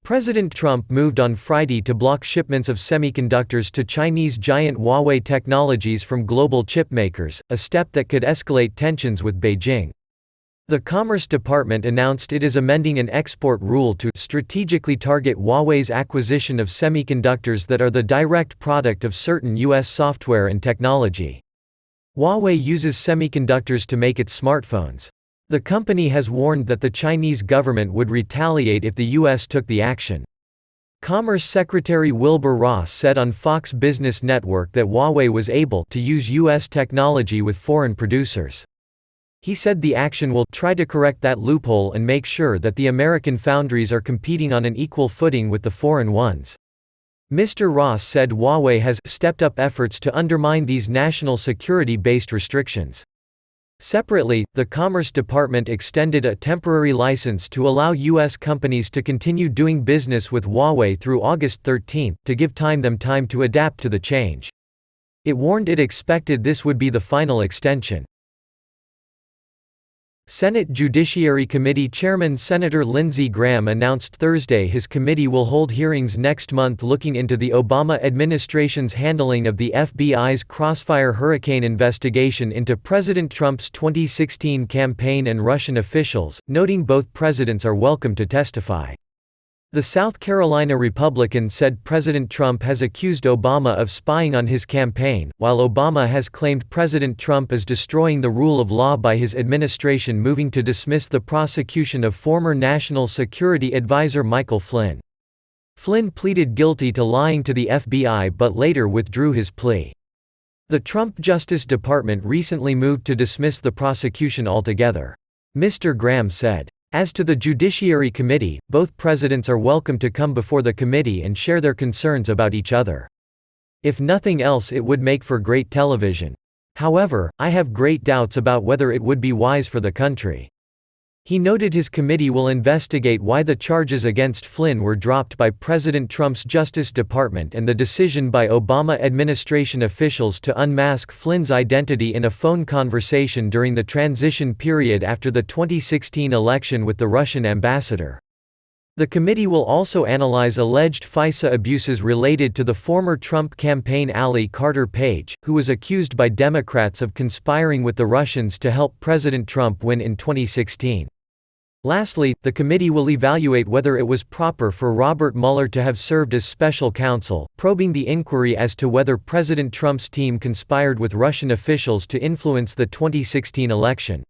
President Trump moved on Friday to block shipments of semiconductors to Chinese giant Huawei Technologies from global chipmakers, a step that could escalate tensions with Beijing. The Commerce Department announced it is amending an export rule to strategically target Huawei's acquisition of semiconductors that are the direct product of certain U.S. software and technology. Huawei uses semiconductors to make its smartphones. The company has warned that the Chinese government would retaliate if the U.S. took the action. Commerce Secretary Wilbur Ross said on Fox Business Network that Huawei was able to use U.S. technology with foreign producers. He said the action will try to correct that loophole and make sure that the American foundries are competing on an equal footing with the foreign ones. Mr. Ross said Huawei has stepped up efforts to undermine these national security-based restrictions. Separately, the Commerce Department extended a temporary license to allow U.S. companies to continue doing business with Huawei through August 13, to give them time to adapt to the change. It warned it expected this would be the final extension. Senate Judiciary Committee Chairman Senator Lindsey Graham announced Thursday his committee will hold hearings next month looking into the Obama administration's handling of the FBI's Crossfire Hurricane investigation into President Trump's 2016 campaign and Russian officials, noting both presidents are welcome to testify. The South Carolina Republican said President Trump has accused Obama of spying on his campaign, while Obama has claimed President Trump is destroying the rule of law by his administration moving to dismiss the prosecution of former National Security Advisor Michael Flynn. Flynn pleaded guilty to lying to the FBI but later withdrew his plea. The Trump Justice Department recently moved to dismiss the prosecution altogether. Mr. Graham said, "As to the Judiciary Committee, both presidents are welcome to come before the committee and share their concerns about each other. If nothing else, it would make for great television. However, I have great doubts about whether it would be wise for the country." He noted his committee will investigate why the charges against Flynn were dropped by President Trump's Justice Department and the decision by Obama administration officials to unmask Flynn's identity in a phone conversation during the transition period after the 2016 election with the Russian ambassador. The committee will also analyze alleged FISA abuses related to the former Trump campaign ally Carter Page, who was accused by Democrats of conspiring with the Russians to help President Trump win in 2016. Lastly, the committee will evaluate whether it was proper for Robert Mueller to have served as special counsel, probing the inquiry as to whether President Trump's team conspired with Russian officials to influence the 2016 election.